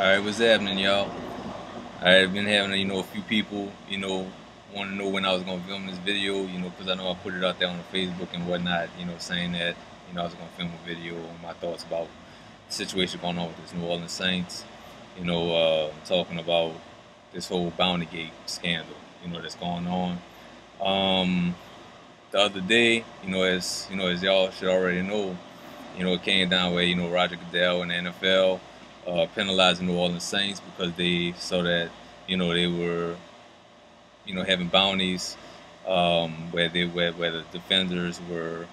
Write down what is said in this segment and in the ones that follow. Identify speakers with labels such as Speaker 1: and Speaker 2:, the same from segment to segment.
Speaker 1: Alright, what's happening, y'all? I've been having, a few people, want to know when I was going to film this video, because I know I put it out there on Facebook and whatnot, saying that, I was going to film a video on my thoughts about the situation going on with this New Orleans Saints, talking about this whole Bounty Gate scandal, that's going on. The other day, as y'all should already know, it came down where, Roger Goodell and the NFL penalizing New Orleans Saints because they saw that, they were, having bounties where the defenders were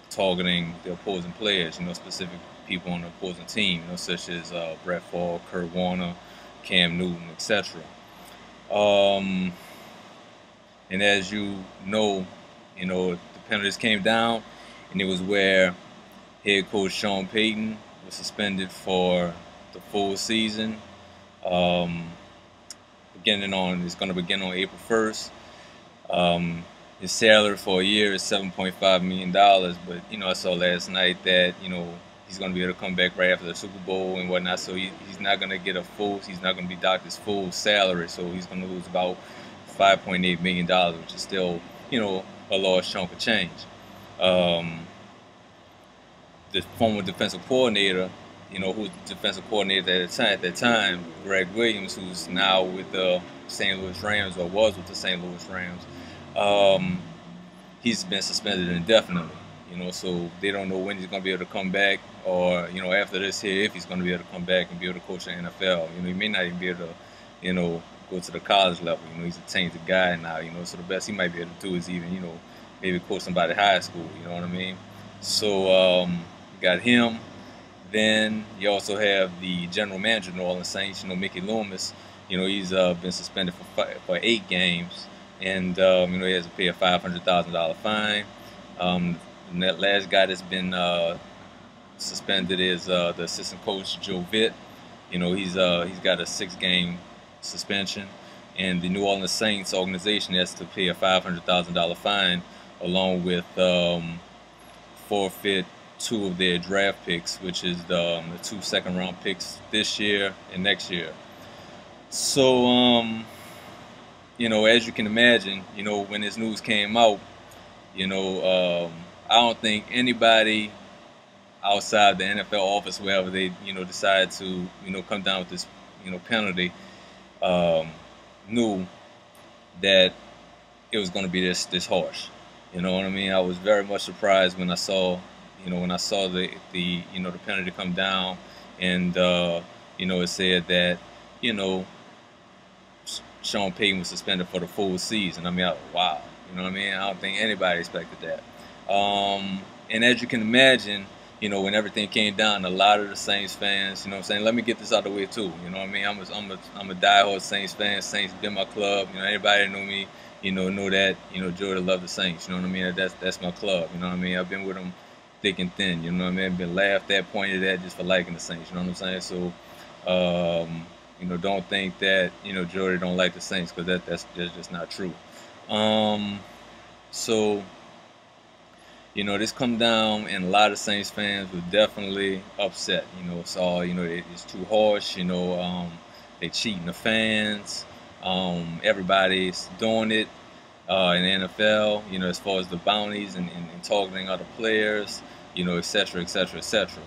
Speaker 1: targeting the opposing players, specific people on the opposing team, such as Brett Favre, Kurt Warner, Cam Newton, etc. And as you know, the penalties came down, and it was where head coach Sean Payton was suspended for the full season. It's going to begin on April 1st. His salary for a year is $7.5 million, but I saw last night that he's going to be able to come back right after the Super Bowl and whatnot. So he's not going to get he's not going to be docked his full salary. So he's going to lose about $5.8 million, which is still a large chunk of change. The former defensive coordinator, who was the defensive coordinator at that time, Greg Williams, who's now with the St. Louis Rams, or was with the St. Louis Rams, he's been suspended indefinitely. So they don't know when he's going to be able to come back, or after this here, if he's going to be able to come back and be able to coach the NFL. He may not even be able to, go to the college level. He's a talented guy now. So the best he might be able to do is even, maybe coach somebody at high school. You know what I mean? So you got him. Then you also have the general manager of New Orleans Saints, Mickey Loomis. He's been suspended for 8 games, and he has to pay a $500,000 fine. And that last guy that's been suspended is the assistant coach Joe Vitt. He's got a 6-game suspension, and the New Orleans Saints organization has to pay a $500,000 fine, along with forfeit 2 of their draft picks, which is the 2 second-round picks this year and next year. So, as you can imagine, when this news came out, I don't think anybody outside the NFL office, wherever they, decide to, come down with this, penalty, knew that it was going to be this harsh. You know what I mean? I was very much surprised when I saw, the penalty come down, and it said that, Sean Payton was suspended for the full season. I mean, wow. You know what I mean? I don't think anybody expected that. And as you can imagine, when everything came down, a lot of the Saints fans, let me get this out of the way too. You know what I mean? I'm a diehard Saints fan. Saints been my club. Anybody that know me, know that, Jordan love the Saints. You know what I mean? That's my club. You know what I mean? I've been with them thick and thin. You know what I mean? I've been laughed at, pointed at just for liking the Saints. You know what I'm saying? So, don't think that, Jordy don't like the Saints, because that's just not true. So, this come down, and a lot of Saints fans were definitely upset. It's too harsh. They cheating the fans. Everybody's doing it in the NFL. As far as the bounties and targeting other players. Et cetera, et cetera, et cetera.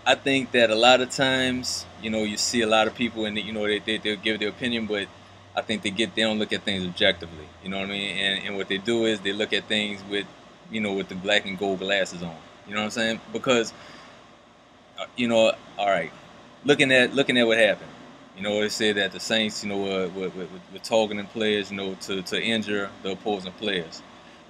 Speaker 1: I think that a lot of times, you see a lot of people, and they'll give their opinion, but I think they don't look at things objectively. You know what I mean? And what they do is they look at things with the black and gold glasses on. You know what I'm saying? Because, all right, looking at what happened. They said that the Saints, were targeting players, to injure the opposing players.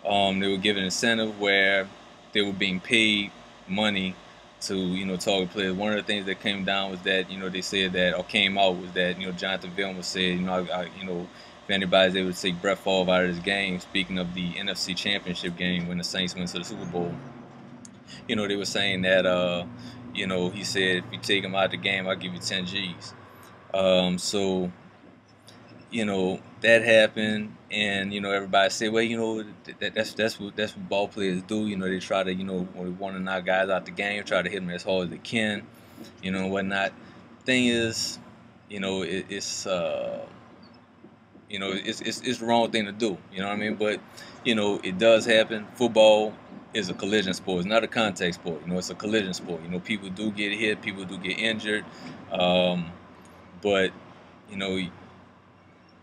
Speaker 1: They were given incentive where they were being paid money to, target players. One of the things that came down was that, they said that, or came out, was that, Jonathan Vilma said, if anybody's able to take Brett Favre out of this game, speaking of the NFC Championship game when the Saints went to the Super Bowl, they were saying that, he said, if you take him out of the game, I'll give you 10 G's. So that happened, and everybody said, well, that's what ball players do. They try to, when they want to knock guys out the game, try to hit them as hard as they can, and whatnot. Thing is, it's the wrong thing to do. You know what I mean? But it does happen. Football is a collision sport. It's not a contact sport. It's a collision sport. People do get hit. People do get injured. But you know,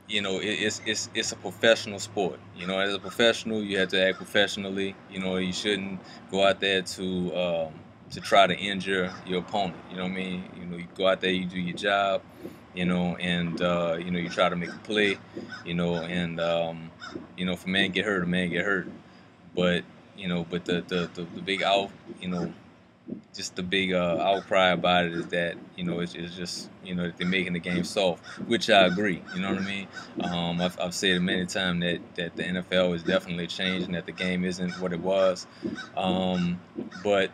Speaker 1: it's a professional sport. As a professional, you have to act professionally. You shouldn't go out there to try to injure your opponent. You know what I mean? You go out there, you do your job. And you try to make a play. And if a man get hurt, a man get hurt. But but the big just the big outcry about it is that it's just that they're making the game soft, which I agree. You know what I mean? I've said it many times that the NFL is definitely changing, that the game isn't what it was. But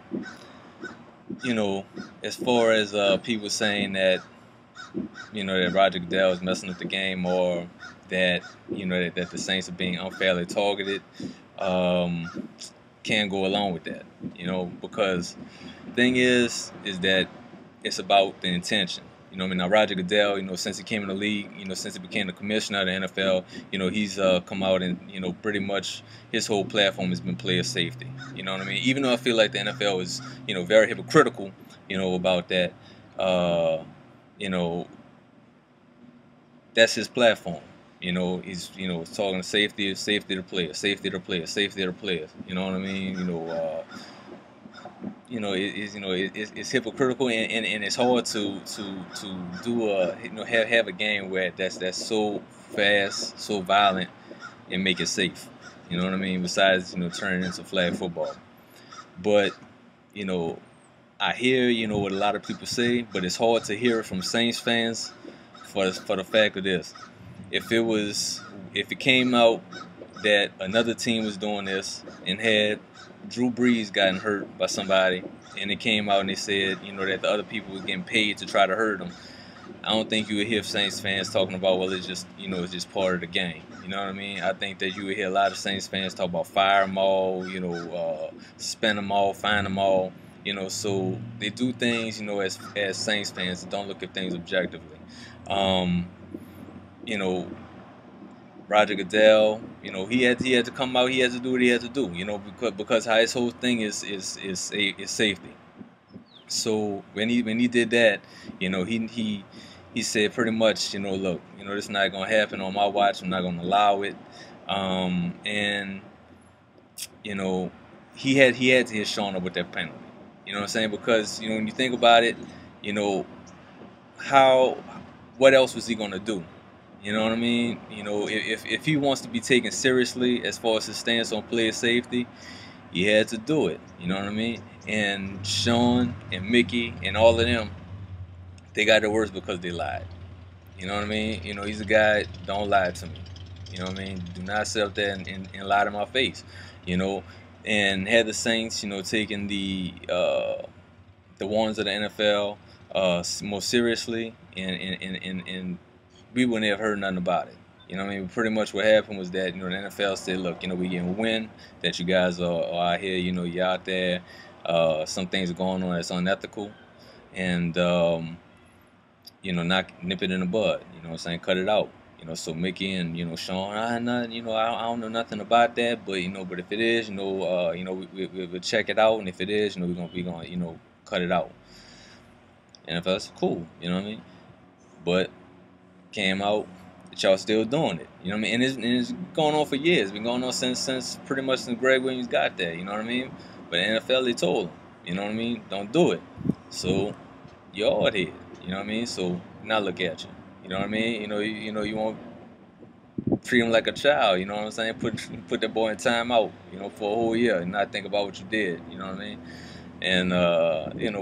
Speaker 1: as far as people saying that that Roger Goodell is messing up the game, or that that the Saints are being unfairly targeted, can't go along with that. Because the thing is that it's about the intention. Now Roger Goodell, since he came in the league, since he became the commissioner of the NFL, he's come out and pretty much his whole platform has been player safety. You know what I mean? Even though I feel like the NFL is very hypocritical, about that. That's his platform. He's talking safety of the players, safety of the players, safety of the players. You know what I mean? It's hypocritical, and it's hard to do have a game where that's so fast, so violent, and make it safe. You know what I mean? Besides turning into flag football. But I hear what a lot of people say, but it's hard to hear it from Saints fans for the fact of this. If it came out that another team was doing this and had Drew Brees gotten hurt by somebody, and it came out and they said that the other people were getting paid to try to hurt him, I don't think you would hear Saints fans talking about, well, it's just it's just part of the game. You know what I mean? I think that you would hear a lot of Saints fans talk about fire them all, suspend them all, fine them all. So they do things, as Saints fans that don't look at things objectively. Roger Goodell, he had to come out, he had to do what he had to do, because how his whole thing is safety. So when he did that, he said pretty much, look, this is not gonna happen on my watch. I'm not gonna allow it. And he had to hit Sean up with that penalty. You know what I'm saying? Because when you think about it, what else was he gonna do? You know what I mean? If he wants to be taken seriously as far as his stance on player safety, he had to do it. You know what I mean? And Sean and Mickey and all of them, they got it worse because they lied. You know what I mean? He's a guy, don't lie to me. You know what I mean? Do not sit up there and lie to my face. And had the Saints, taking the warnings of the NFL more seriously, and we wouldn't have heard nothing about it. You know what I mean? Pretty much what happened was that, the NFL said, look, we getting wind that you guys are out here, you're out there. Some things are going on that's unethical. And, not nip it in the bud. You know what I'm saying? Cut it out. So Mickey and, Sean, I don't know nothing about that. But, but if it is, we'll check it out. And if it is, we're gonna cut it out. And NFL's cool. You know what I mean? But came out that y'all still doing it. You know what I mean? And it's going on for years. It's been going on since pretty much since Greg Williams got there. You know what I mean? But NFL, they told him, you know what I mean? Don't do it. So you're hard head. You know what I mean? So now look at you. You know what I mean? You won't treat him like a child. You know what I'm saying? Put that boy in timeout. For a whole year and not think about what you did. You know what I mean? And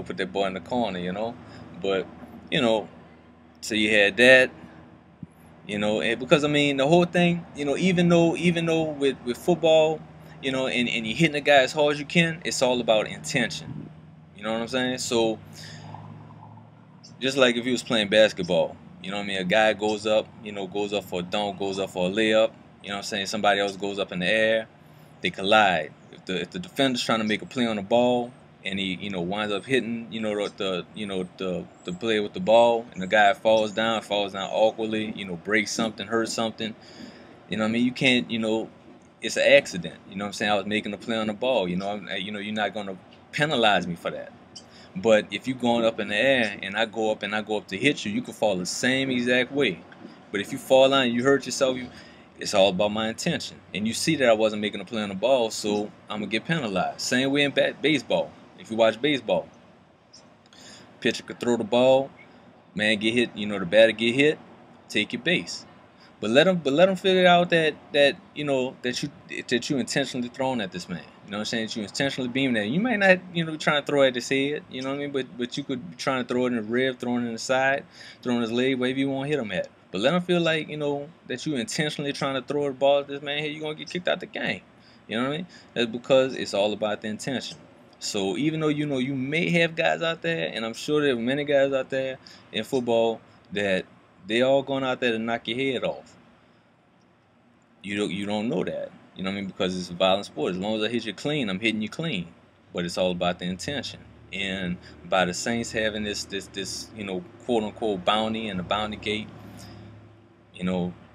Speaker 1: put that boy in the corner. But so you had that. And because the whole thing, even though with football, and you're hitting the guy as hard as you can, it's all about intention. You know what I'm saying? So just like if you was playing basketball, You know what I mean? A guy goes up, goes up for a dunk, goes up for a layup. You know what I'm saying? Somebody else goes up in the air. They collide. If the defender's trying to make a play on the ball and he winds up hitting the player with the ball, and the guy falls down awkwardly, breaks something, hurts something. You know what I mean? You can't, it's an accident. You know what I'm saying? I was making a play on the ball. You're not gonna penalize me for that. But if you're going up in the air and I go up to hit you, you can fall the same exact way. But if you fall down and you hurt yourself, it's all about my intention. And you see that I wasn't making a play on the ball, so I'm going to get penalized. Same way in baseball. If you watch baseball, pitcher could throw the ball, man get hit, the batter get hit, take your base. But let them figure out that you intentionally throwing at this man. You know what I'm saying? That you intentionally beaming at him. You might not, trying to throw at his head. You know what I mean? But you could be trying to throw it in the rib, throwing it in the side, throwing his leg, wherever you want to hit him at. But let him feel like, that you intentionally trying to throw the ball at this man here, you're going to get kicked out the game. You know what I mean? That's because it's all about the intention. So even though, you may have guys out there, and I'm sure there are many guys out there in football that they all going out there to knock your head off. You don't know that. You know what I mean? Because it's a violent sport. As long as I hit you clean, I'm hitting you clean. But it's all about the intention. And by the Saints having this quote unquote bounty and the bounty gate,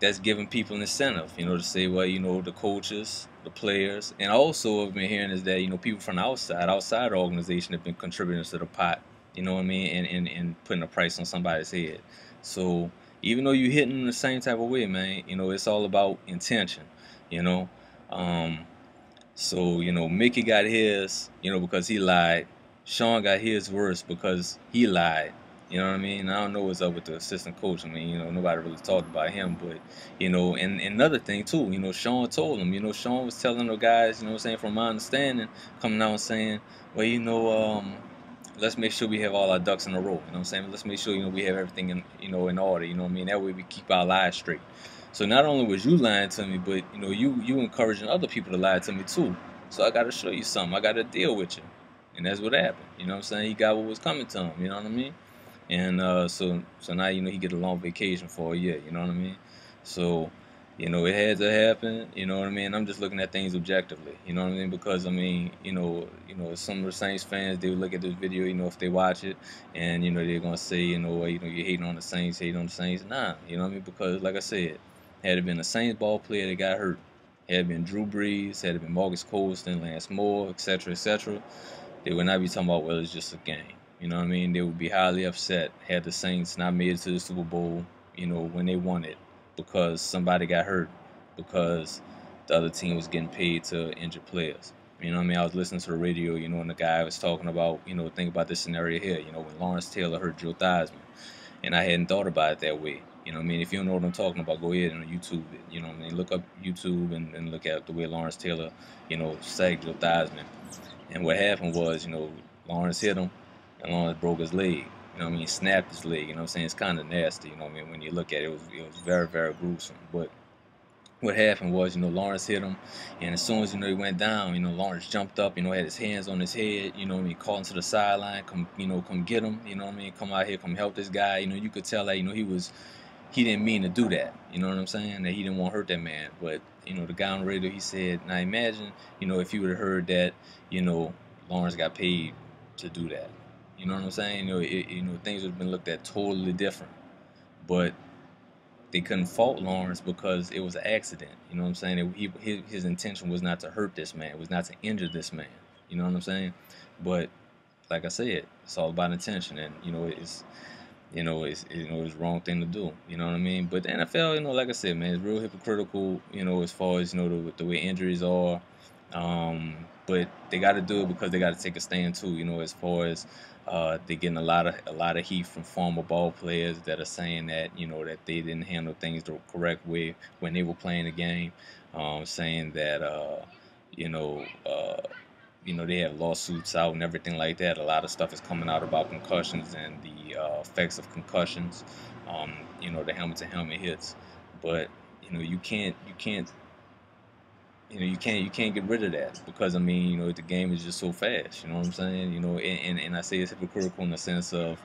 Speaker 1: that's giving people an incentive, to say, well, the coaches, the players, and also I've been hearing is that, people from the outside the organization have been contributing to the pot, you know what I mean, and putting a price on somebody's head. So even though you're hitting in the same type of way, man, it's all about intention, you know. So, Mickey got his, because he lied. Sean got his worse because he lied. You know what I mean? I don't know what's up with the assistant coach. I mean, nobody really talked about him, but, and another thing too, Sean told him, Sean was telling the guys, what I'm saying, from my understanding, coming out and saying, well, let's make sure we have all our ducks in a row. You know what I'm saying? Let's make sure, we have everything in order. You know what I mean? That way we keep our lives straight. So not only was you lying to me, but, you encouraging other people to lie to me too. So I got to show you something. I got to deal with you. And that's what happened. You know what I'm saying? He got what was coming to him. You know what I mean? And so now, he get a long vacation for a year. You know what I mean? So, it had to happen. You know what I mean? I'm just looking at things objectively. You know what I mean? Because, I mean, some of the Saints fans, they would look at this video, if they watch it, and, they're going to say, you're hating on the Saints, Nah, you know what I mean? Because, like I said, had it been a Saints ball player that got hurt, had it been Drew Brees, had it been Marcus Colston, Lance Moore, etc., they would not be talking about, well, it's just a game. You know what I mean? They would be highly upset had the Saints not made it to the Super Bowl, when they won it, because somebody got hurt, because the other team was getting paid to injured players. You know what I mean? I was listening to the radio, and the guy was talking about, think about this scenario here, when Lawrence Taylor hurt Joe Theismann. And I hadn't thought about it that way. You know what I mean? If you don't know what I'm talking about, go ahead and YouTube it. You know what I mean? Look up YouTube and look at the way Lawrence Taylor, sacked Joe Theismann. And what happened was, Lawrence hit him, and Lawrence broke his leg. You know what I mean? Snapped his leg. You know what I'm saying? It's kind of nasty. You know what I mean? When you look at it, it was very, very gruesome. But what happened was, Lawrence hit him, and as soon as, he went down, Lawrence jumped up, had his hands on his head, you know what I mean, called into the sideline, come get him, you know what I mean, come out here, come help this guy. You could tell that, he didn't mean to do that, you know what I'm saying, that he didn't want to hurt that man. But, the guy on the radio, he said, now imagine, if you would have heard that, Lawrence got paid to do that. You know what I'm saying? Things would have been looked at totally different. But they couldn't fault Lawrence because it was an accident. You know what I'm saying? His intention was not to hurt this man. It was not to injure this man. You know what I'm saying? But like I said, it's all about intention, and it's the wrong thing to do. You know what I mean? But the NFL, like I said, man, it's real hypocritical. As far as the way injuries are. But they got to do it because they got to take a stand too. As far as they're getting a lot of heat from former ball players that are saying that that they didn't handle things the correct way when they were playing the game, saying that they have lawsuits out and everything like that. A lot of stuff is coming out about concussions and the effects of concussions. The helmet-to-helmet hits, but you can't get rid of that because, I mean, the game is just so fast. You know what I'm saying? And I say it's hypocritical in the sense of,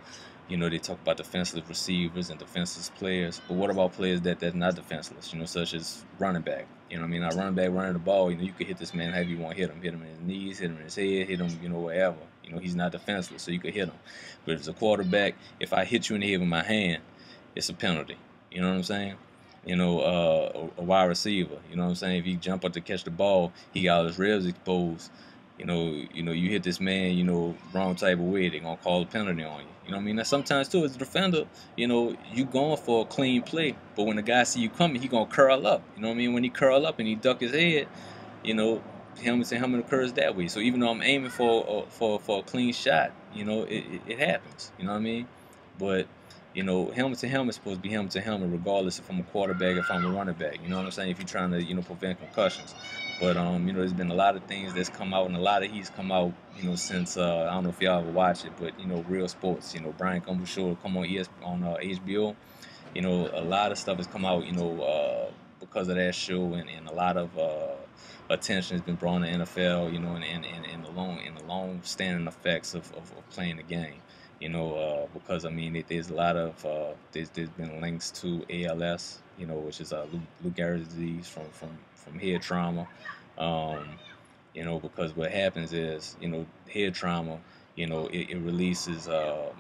Speaker 1: You know, they talk about defenseless receivers and defenseless players, but what about players that's not defenseless? You know, such as running back. You know what I mean? Now, running back running the ball, you know, you could hit this man however you want to hit him in his knees, hit him in his head, hit him, you know, wherever. You know, he's not defenseless, so you could hit him. But as a quarterback, if I hit you in the head with my hand, it's a penalty. You know what I'm saying? You know, a wide receiver. You know what I'm saying? If he jump up to catch the ball, he got his ribs exposed. You hit this man, you know, wrong type of way, they're gonna call a penalty on you. You know what I mean? Now sometimes too, as a defender, you know, you going for a clean play, but when the guy see you coming, he gonna curl up. You know what I mean? When he curl up and he duck his head, you know, helmet to helmet occurs that way. So even though I'm aiming for a clean shot, you know, it happens. You know what I mean? But you know, helmet to helmet is supposed to be helmet to helmet, regardless if I'm a quarterback, if I'm a running back. You know what I'm saying? If you're trying to, you know, prevent concussions. But you know, there's been a lot of things that's come out, and a lot of heat's come out, you know, since I don't know if y'all ever watch it, but you know, Real Sports. You know, Brian Gumbel show come on HBO. You know, a lot of stuff has come out, you know, because of that show, and a lot of attention has been brought to NFL. You know, and the long standing effects of playing the game. You know, because I mean, there's a lot of there's been links to ALS, you know, which is Lou Gehrig's disease from head trauma. Um, you know, because what happens is, you know, head trauma, you know, it releases uh,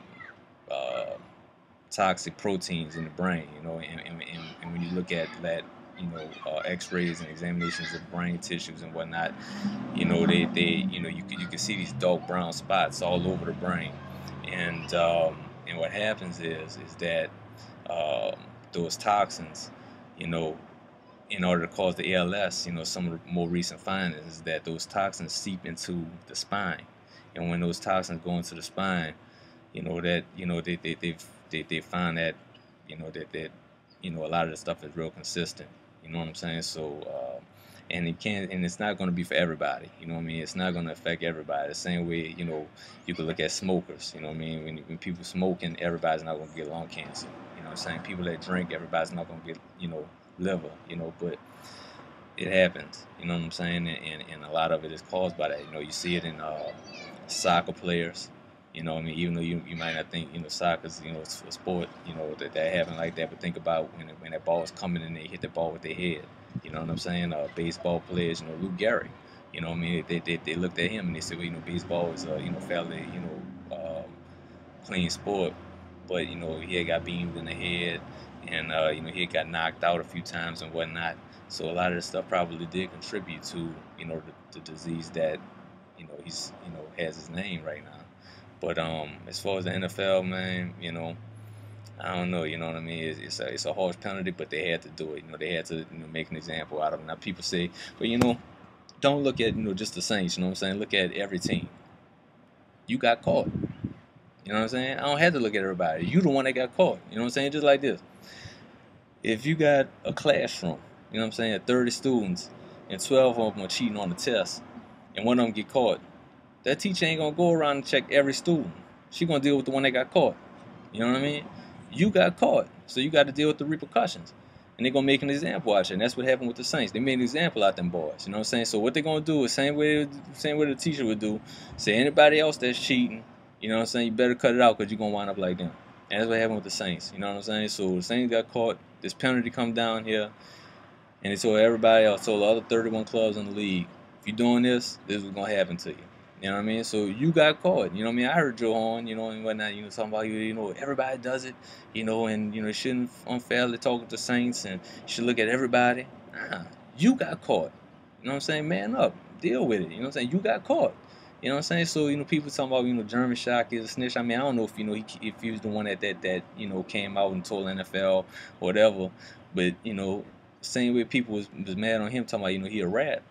Speaker 1: toxic proteins in the brain. You know, and when you look at that, you know, X-rays and examinations of brain tissues and whatnot, you know, they you know, you can see these dark brown spots all over the brain, and what happens is that um, those toxins, you know, in order to cause the ALS, you know, some of the more recent findings is that those toxins seep into the spine, and when those toxins go into the spine, you know that you know they find that that you know a lot of the stuff is real consistent. You know what I'm saying? So and it's not going to be for everybody. You know what I mean? It's not going to affect everybody the same way. You know, you could look at smokers. You know what I mean? When people smoking, everybody's not going to get lung cancer. You know what I'm saying? People that drink, everybody's not going to get, you know, liver. You know, but it happens. You know what I'm saying? And a lot of it is caused by that. You know, you see it in soccer players. You know what I mean? Even though you might not think, you know, soccer's, you know, it's a sport, you know, that happen like that, but think about when that ball is coming and they hit the ball with their head. You know what I'm saying? Baseball players, you know, Lou Gehrig. You know what I mean? They looked at him and they said, well, you know, baseball is you know, fairly, you know, clean sport, but you know, he had got beamed in the head, and you know, he had got knocked out a few times and whatnot. So a lot of this stuff probably did contribute to, you know, the disease that, you know, he's, you know, has his name right now. But as far as the NFL, man, you know, I don't know, you know what I mean? It's a harsh penalty, but they had to do it. You know, they had to, you know, make an example out of it. Now people say, but you know, don't look at, you know, just the Saints. You know what I'm saying? Look at every team. You got caught. You know what I'm saying? I don't have to look at everybody. You the one that got caught. You know what I'm saying? Just like this. If you got a classroom, you know what I'm saying, 30 students, and 12 of them are cheating on the test, and one of them get caught, that teacher ain't gonna go around and check every student. She gonna deal with the one that got caught. You know what I mean? You got caught, so you got to deal with the repercussions. And they're gonna make an example out of you. And that's what happened with the Saints. They made an example out of them boys. You know what I'm saying? So what they're gonna do is same way the teacher would do. Say anybody else that's cheating, you know what I'm saying, you better cut it out because you're gonna wind up like them. And that's what happened with the Saints. You know what I'm saying? So the Saints got caught. This penalty come down here, and they told everybody else, told the other 31 clubs in the league, if you're doing this, this is gonna happen to you. You know what I mean? So you got caught. You know what I mean? I heard Joe Horn, you know, and whatnot, you know, talking about, you know, everybody does it, you know, and, you know, shouldn't unfairly talk with the Saints and should look at everybody. Nah, you got caught. You know what I'm saying? Man up. Deal with it. You know what I'm saying? You got caught. You know what I'm saying? So, you know, people talking about, you know, Jeremy Shockey is a snitch. I mean, I don't know if, you know, if he was the one that you know, came out and told NFL or whatever, but, you know, same way people was mad on him talking about, you know, he a rat.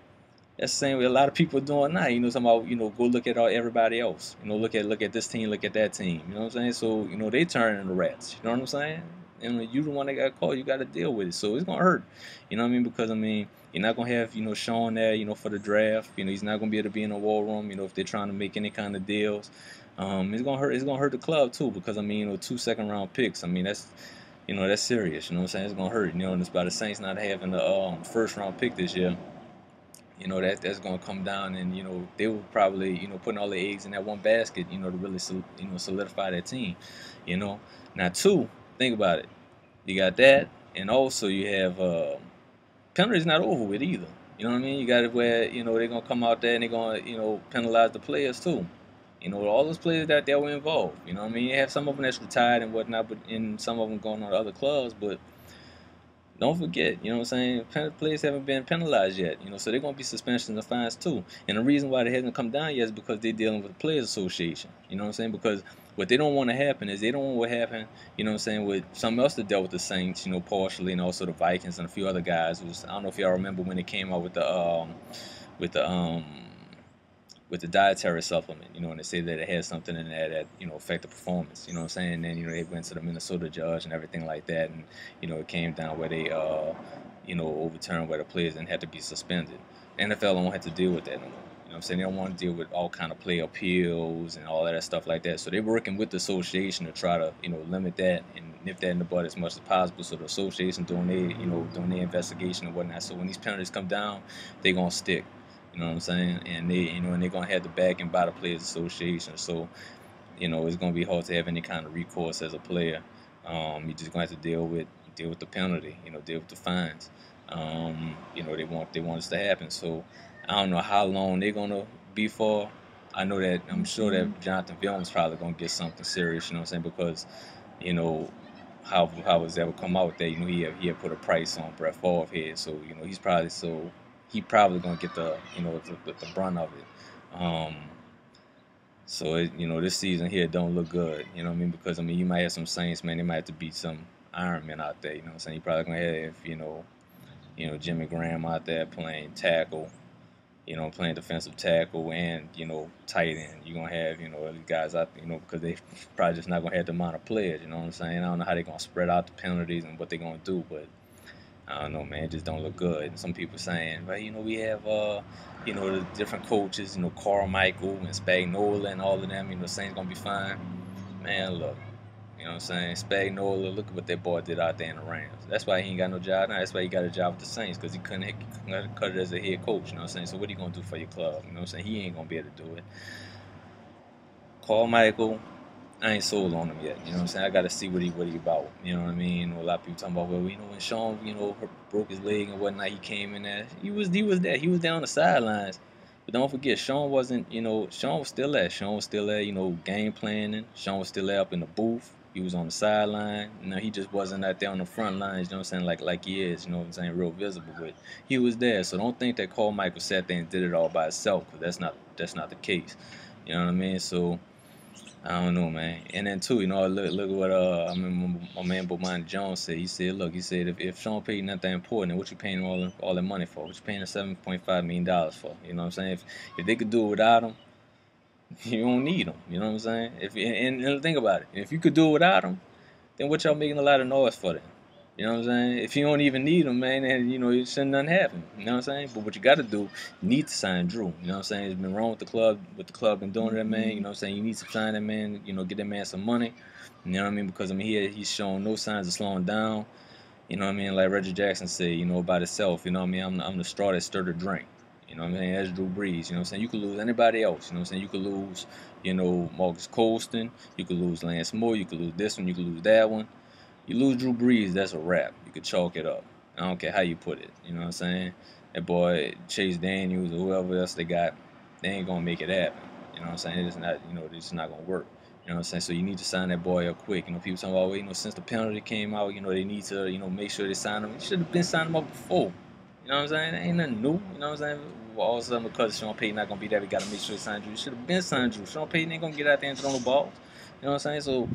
Speaker 1: That's the same way a lot of people are doing now. You know, talking about, you know, go look at everybody else. You know, look at this team, look at that team. You know what I'm saying? So, you know, they turning into rats. You know what I'm saying? And when you the one that got caught, you got to deal with it. So it's gonna hurt. You know what I mean? Because I mean, you're not gonna have, you know, Sean there, you know, for the draft. You know, he's not gonna be able to be in the war room. You know, if they're trying to make any kind of deals, it's gonna hurt. It's gonna hurt the club too. Because I mean, you know, 2 second-round picks. I mean, that's, you know, that's serious. You know what I'm saying? It's gonna hurt. You know, and it's by the Saints not having the first-round pick this year. you know, that's gonna come down, and you know they will probably, you know, putting all the eggs in that one basket, you know, to really you know, solidify that team. You know, now two, think about it. You got that, and also you have penalties not over with either. You know what I mean? You got it where, you know, they're gonna come out there and they're gonna, you know, penalize the players too. You know, all those players that were involved. You know what I mean? You have some of them that's retired and whatnot, but and some of them going on to other clubs. But don't forget, you know what I'm saying? Players haven't been penalized yet, you know, so they're going to be suspensions and fines too. And the reason why they hasn't come down yet is because they're dealing with the Players Association, you know what I'm saying? Because what they don't want to happen is they don't want what happened, you know what I'm saying, with something else that dealt with the Saints, you know, partially, and also the Vikings and a few other guys. I don't know if y'all remember when they came out with the with the dietary supplement, you know, and they say that it had something in there that, you know, affected performance, you know what I'm saying? And then, you know, they went to the Minnesota judge and everything like that, and, you know, it came down where they, you know, overturned where the players didn't have to be suspended. The NFL don't have to deal with that no more. You know what I'm saying? They don't want to deal with all kind of player appeals and all of that stuff like that. So they're working with the association to try to, you know, limit that and nip that in the bud as much as possible. So the association doing their, you know, doing their investigation and whatnot. So when these penalties come down, they're gonna stick. You know what I'm saying? And they, you know, and they're gonna have the backing by the Players Association. So, you know, it's gonna be hard to have any kind of recourse as a player. You're just gonna have to deal with the penalty. You know, deal with the fines. You know, they want this to happen. So, I don't know how long they're gonna be for. I know that I'm sure that Jonathan Vilma's probably gonna get something serious. You know what I'm saying? Because, you know, how was ever come out with that? You know, he had put a price on Brett Favre head, so you know he probably gonna get the, you know, the brunt of it. So it, you know, this season here don't look good. You know what I mean? Because I mean, you might have some Saints, man. They might have to beat some Iron Men out there. You know what I'm saying? You probably gonna have, you know, Jimmy Graham out there playing tackle. You know, playing defensive tackle and, you know, tight end. You're gonna have, you know, these guys out, you know, because they probably just not gonna have the amount of players. You know what I'm saying? I don't know how they're gonna spread out the penalties and what they're gonna do, but I don't know, man. It just don't look good. And some people saying, well, you know, we have, you know, the different coaches, you know, Carmichael and Spagnuolo and all of them. You know, Saints gonna be fine. Man, look, you know what I'm saying? Spagnuolo, look at what that boy did out there in the Rams. That's why he ain't got no job now. That's why he got a job with the Saints, because he couldn't cut it as a head coach. You know what I'm saying? So what are you gonna do for your club? You know what I'm saying? He ain't gonna be able to do it. Carmichael, I ain't sold on him yet. You know what I'm saying? I got to see what he about. You know what I mean? A lot of people talking about, well, you know, when Sean, you know, broke his leg and whatnot, he came in there. He was there on the sidelines. But don't forget, Sean wasn't, you know, Sean was still there. Sean was still there, you know, game planning. Sean was still there up in the booth. He was on the sideline. You know, he just wasn't out there on the front lines, you know what I'm saying, like he is, you know what I'm saying, real visible. But he was there. So don't think that Carmichael sat there and did it all by himself, because that's not the case. You know what I mean? So I don't know, man. And then too, you know, look at what I mean, my man Bomani Jones said. He said, look, he said if Sean Payton not that important, then what you paying all that money for? What you paying the $7.5 million for? You know what I'm saying? If they could do it without him, you don't need him. You know what I'm saying? And think about it. If you could do it without him, then what y'all making a lot of noise for then? You know what I'm saying? If you don't even need him, man, then, you know, it shouldn't nothing happen. You know what I'm saying? But what you got to do, you need to sign Drew. You know what I'm saying? It's been wrong with the club, been doing to that man. You know what I'm saying? You need to sign that man, you know, get that man some money. You know what I mean? Because, I mean, he's showing no signs of slowing down. You know what I mean? Like Reggie Jackson said, you know, about himself, you know what I mean? I'm the straw that stirred the drink. You know what I'm saying? That's Drew Brees. You know what I'm saying? You could lose anybody else. You know what I'm saying? You could lose, you know, Marcus Colston. You could lose Lance Moore. You could lose this one. You could lose that one. You lose Drew Brees, that's a wrap. You could chalk it up. I don't care how you put it. You know what I'm saying? That boy Chase Daniels or whoever else they got, they ain't gonna make it happen. You know what I'm saying? It's not, you know, it's not gonna work. You know what I'm saying? So you need to sign that boy up quick. You know, people talking about, well, you know, since the penalty came out, you know, they need to, you know, make sure they sign him. You should have been signing him up before. You know what I'm saying? That ain't nothing new. You know what I'm saying? Well, all of a sudden, because Sean Payton not gonna be there, we gotta make sure he signs you. You should have been signed you. Sean Payton ain't gonna get out there and throw no balls. You know what I'm saying? So,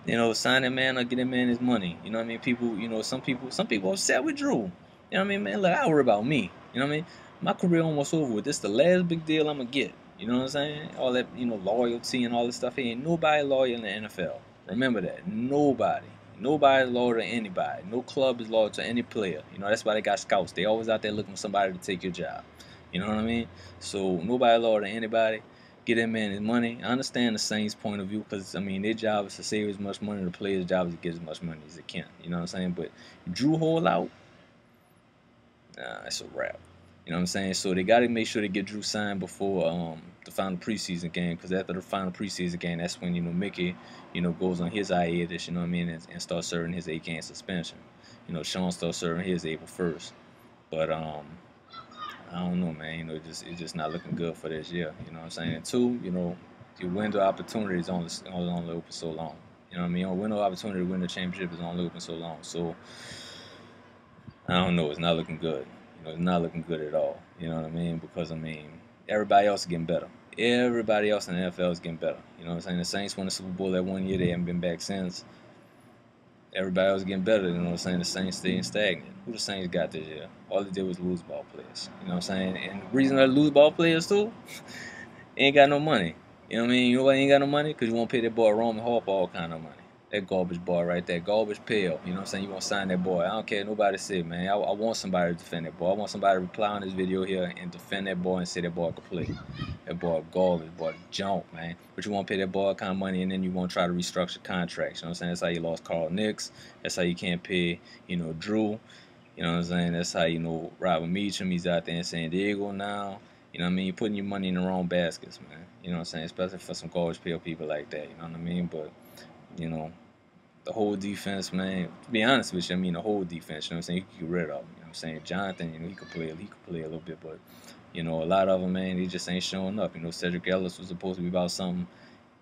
Speaker 1: you know, sign that man or get that man his money. You know what I mean? People, you know, some people upset with Drew. You know what I mean, man? Look, I worry about me. You know what I mean? My career almost over with. This the last big deal I'm gonna get. You know what I'm saying? All that, you know, loyalty and all this stuff. Ain't nobody loyal in the NFL. Remember that. Nobody. Nobody's loyal to anybody. No club is loyal to any player. You know, that's why they got scouts. They always out there looking for somebody to take your job. You know what I mean? So nobody loyal to anybody. Get that man his money. I understand the Saints' point of view, because I mean their job is to save as much money. The player's job is to get as much money as they can. You know what I'm saying? But Drew hold out, nah, that's a wrap. You know what I'm saying? So they got to make sure they get Drew signed before the final preseason game, because after the final preseason game, that's when Mickey goes on his hiatus. You know what I mean, and starts serving his 8-game suspension. Sean starts serving his April 1st. But I don't know, man. It's just not looking good for this year. You know what I'm saying? And two, your window opportunity is only open so long. You know what I mean? Your window opportunity to win the championship is only open so long. So I don't know. It's not looking good. It's not looking good at all. You know what I mean? Because everybody else is getting better. Everybody else in the NFL is getting better. You know what I'm saying? The Saints won the Super Bowl that one year. They haven't been back since. Everybody else getting better. You know what I'm saying? The Saints staying stagnant. Who the Saints got this year? All they did was lose ball players. You know what I'm saying? And the reason they lose ball players too, they ain't got no money. You know what I mean? You know why they ain't got no money? Because you won't pay that boy Roman Harper all kind of money. That garbage boy right there, garbage pail. You know what I'm saying? You want to sign that boy. I don't care nobody say, man. I want somebody to defend that boy. I want somebody to reply on this video here and defend that boy and say that boy could play. That boy garbage, boy junk, man. But you want to pay that boy all kind of money, and then you want to try to restructure contracts. You know what I'm saying? That's how you lost Carl Nicks. That's how you can't pay, Drew. You know what I'm saying? That's how Robert Meacham. He's out there in San Diego now. You know what I mean? You're putting your money in the wrong baskets, man. You know what I'm saying? Especially for some garbage pail people like that. You know what I mean? But the whole defense, man, to be honest with you, the whole defense, you know what I'm saying, you can get rid of. You know what I'm saying? Jonathan, he could play a little bit, but, a lot of them, man, they just ain't showing up. Cedric Ellis was supposed to be about something.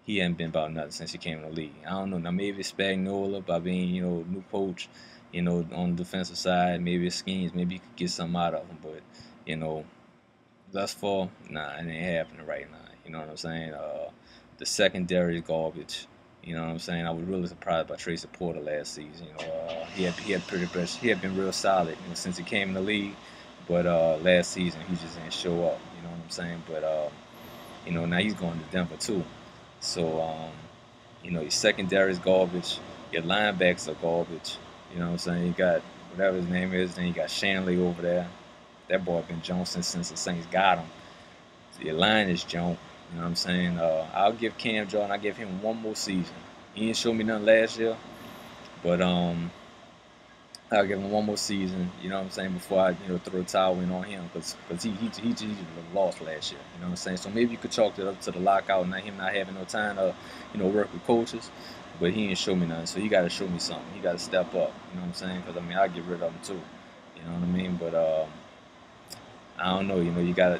Speaker 1: He hadn't been about nothing since he came in the league. I don't know. Now, maybe it's Spagnuolo by being, new coach, on the defensive side. Maybe it's schemes. Maybe you could get something out of him. But, thus far, nah, it ain't happening right now. You know what I'm saying? The secondary is garbage. You know what I'm saying? I was really surprised by Tracy Porter last season. He had been real solid, since he came in the league. But last season he just didn't show up. You know what I'm saying? But now he's going to Denver too. So your secondary is garbage. Your linebackers are garbage. You know what I'm saying? You got whatever his name is. Then you got Shanley over there. That boy been Johnson since the Saints got him. So your line is junk. You know what I'm saying? I'll give Cam Jordan, I'll give him one more season. He didn't show me nothing last year, but I'll give him one more season. You know what I'm saying? Before I throw the towel in on him, because he lost last year. You know what I'm saying? So maybe you could chalk it up to the lockout and him not having no time to work with coaches. But he didn't show me nothing, so he got to show me something. He got to step up. You know what I'm saying? Because I'll get rid of him too. You know what I mean? But I don't know. You got to.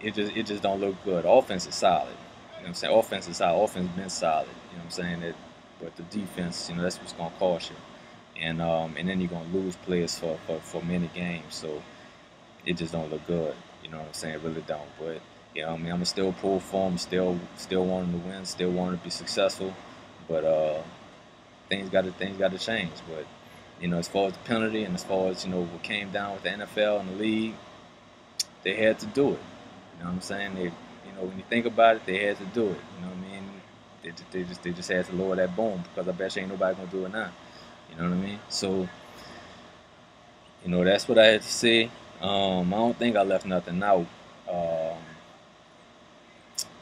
Speaker 1: It just don't look good. Offense is solid. You know what I'm saying? Offense is solid. Offense has been solid. You know what I'm saying? But the defense, that's what's gonna cost you. And then you're gonna lose players for many games. So it just don't look good. You know what I'm saying? It really don't. But I'm gonna still pull for him. Still wanting to win. Still wanting to be successful. But things got to change. But as far as the penalty and as far as what came down with the NFL and the league, they had to do it. You know what I'm saying? When you think about it, they had to do it. You know what I mean? They just had to lower that boom, because I bet you ain't nobody gonna do it now. You know what I mean? So, that's what I had to say. I don't think I left nothing out.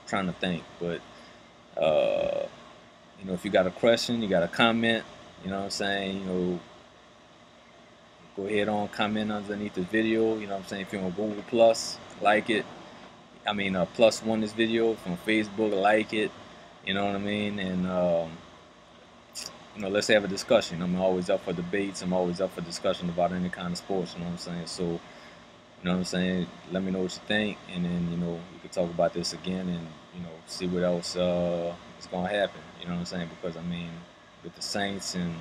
Speaker 1: Trying to think, but if you got a question, you got a comment, you know what I'm saying? Go ahead on, comment underneath the video. You know what I'm saying? If you're on Google Plus, like it. Plus one this video from Facebook, like it. You know what I mean? And let's have a discussion. I'm always up for debates. I'm always up for discussion about any kind of sports. You know what I'm saying? So, you know what I'm saying? Let me know what you think, and then we could talk about this again, and see what else is gonna happen. You know what I'm saying? Because with the Saints, and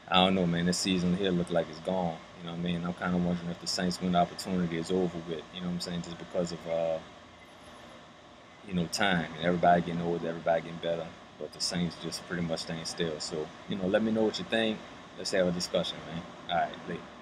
Speaker 1: I don't know, man, this season here look like it's gone. You know what I mean? I'm kind of wondering if the Saints win opportunity is over with. You know what I'm saying? Just because of time, and everybody getting older, everybody getting better, but the Saints just pretty much staying still. So let me know what you think. Let's have a discussion, man. All right, later.